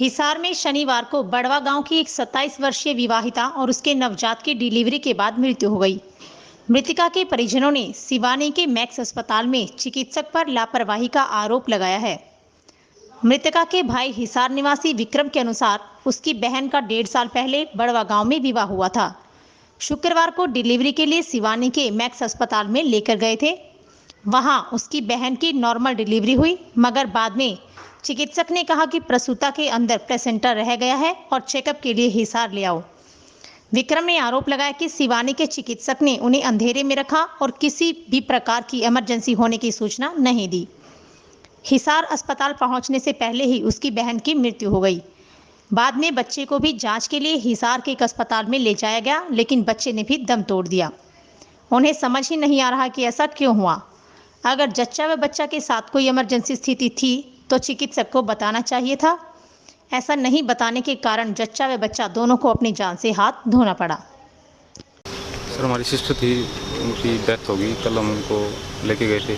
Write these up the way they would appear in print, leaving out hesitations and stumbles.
हिसार में शनिवार को बड़वा गांव की एक 27 वर्षीय विवाहिता और उसके नवजात की डिलीवरी के बाद मृत्यु हो गई। मृतका के परिजनों ने सिवानी के मैक्स अस्पताल में चिकित्सक पर लापरवाही का आरोप लगाया है। मृतका के भाई हिसार निवासी विक्रम के अनुसार उसकी बहन का 1.5 साल पहले बड़वा गांव में विवाह हुआ था। शुक्रवार को डिलीवरी के लिए सिवानी के मैक्स अस्पताल में लेकर गए थे। वहां उसकी बहन की नॉर्मल डिलीवरी हुई, मगर बाद में चिकित्सक ने कहा कि प्रसूता के अंदर प्लेसेंटा रह गया है और चेकअप के लिए हिसार ले आओ। विक्रम ने आरोप लगाया कि सिवानी के चिकित्सक ने उन्हें अंधेरे में रखा और किसी भी प्रकार की इमरजेंसी होने की सूचना नहीं दी। हिसार अस्पताल पहुंचने से पहले ही उसकी बहन की मृत्यु हो गई। बाद में बच्चे को भी जांच के लिए हिसार के एक अस्पताल में ले जाया गया, लेकिन बच्चे ने भी दम तोड़ दिया। उन्हें समझ ही नहीं आ रहा कि ऐसा क्यों हुआ। अगर जच्चा व बच्चा के साथ कोई इमरजेंसी स्थिति थी तो चिकित्सक को बताना चाहिए था। ऐसा नहीं बताने के कारण जच्चा व बच्चा दोनों को अपनी जान से हाथ धोना पड़ा। सर, हमारी सिस्टर थी, उनकी डेथ होगी। कल हम उनको लेके गए थे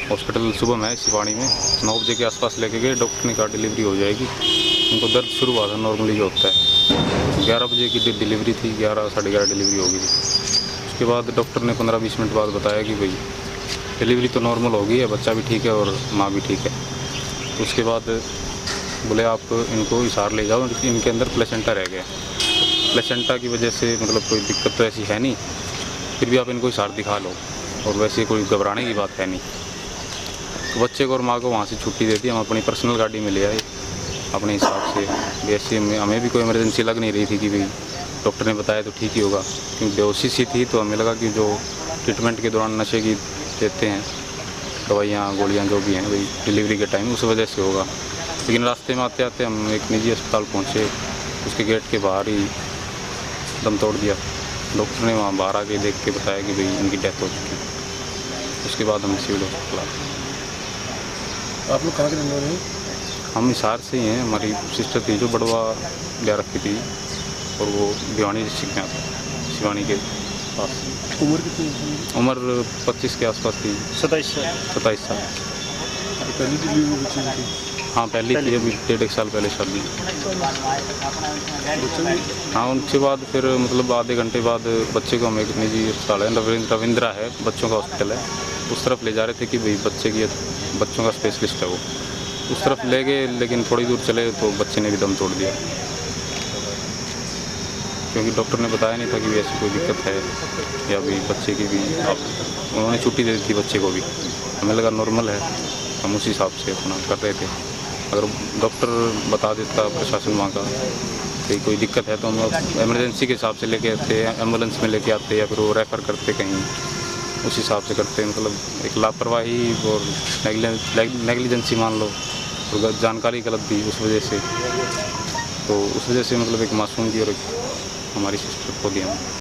हॉस्पिटल सुबह में सिवानी में 9 बजे के आसपास लेके गए। डॉक्टर ने कहा डिलीवरी हो जाएगी। उनको दर्द शुरू हुआ था, नॉर्मली जो होता है। 11 बजे की डिलीवरी थी, 11 साढ़े 11 डिलीवरी हो गई थी। उसके बाद डॉक्टर ने 15-20 मिनट बाद बताया कि भाई डिलीवरी तो नॉर्मल हो गई है, बच्चा भी ठीक है और माँ भी ठीक है। उसके बाद बोले आप इनको हिसार ले जाओ, इनके अंदर प्लेसेंटा रह गया। प्लेसेंटा की वजह से मतलब कोई दिक्कत तो ऐसी है नहीं, फिर भी आप इनको हिसार दिखा लो, और वैसे कोई घबराने की बात है नहीं। तो बच्चे को और माँ को वहाँ से छुट्टी दे दी। हम अपनी पर्सनल गाड़ी में ले आए अपने हिसाब से। वैसे हमें भी कोई इमरजेंसी लग नहीं रही थी कि भाई डॉक्टर ने बताया तो ठीक ही होगा, क्योंकि बेहोशी सी थी। तो हमें लगा कि जो ट्रीटमेंट के दौरान नशे की देते हैं दवाइयाँ गोलियाँ जो भी हैं वही डिलीवरी के टाइम उस वजह से होगा। लेकिन रास्ते में आते आते हम एक निजी अस्पताल पहुँचे। उसके गेट के बाहर ही दम तोड़ दिया। डॉक्टर ने वहाँ बाहर आके देख के बताया कि भाई इनकी डेथ हो चुकी है। उसके बाद हम सिविल हॉस्पिटल आ गए। आप लोग कहाँ के रहने वाले हैं? हम हिसार से ही हैं। हमारी सिस्टर थी जो बड़वा ले रखी थी, और वो भिवानी डिस्ट्रिक्ट में आता है, सिवानी के पास। उम्र कितनी है? उम्र 25 के आसपास थी। 27 साल। पहली डिलीवरी बच्चे की थी? हाँ, पहली थी। अभी 1.5 साल पहले शादी। हाँ, उनके बाद फिर मतलब आधे घंटे बाद बच्चे को हम एक निजी अस्पताल है, रविंद्रा है, बच्चों का हॉस्पिटल है, उस तरफ ले जा रहे थे कि भाई बच्चों का स्पेशलिस्ट है वो। उस तरफ ले गए, लेकिन थोड़ी दूर चले तो बच्चे ने भी दम तोड़ दिया, क्योंकि डॉक्टर ने बताया नहीं था कि ऐसी कोई दिक्कत है या भी बच्चे की भी। अब उन्होंने छुट्टी दे दी थी बच्चे को भी। हमें लगा नॉर्मल है, हम उसी हिसाब से अपना कर रहे थे। अगर डॉक्टर बता देता प्रशासन वहाँ का कि कोई दिक्कत है तो हम इमरजेंसी के हिसाब से लेके आते, एम्बुलेंस में लेके आते, या फिर वो रेफ़र करते कहीं, उस हिसाब से करते। मतलब एक लापरवाही और नेग्लिजेंसी मान लो, और जानकारी गलत दी उस वजह से। तो उस वजह से मतलब एक मासूम की और एक हमारी सिस्टर को दिया।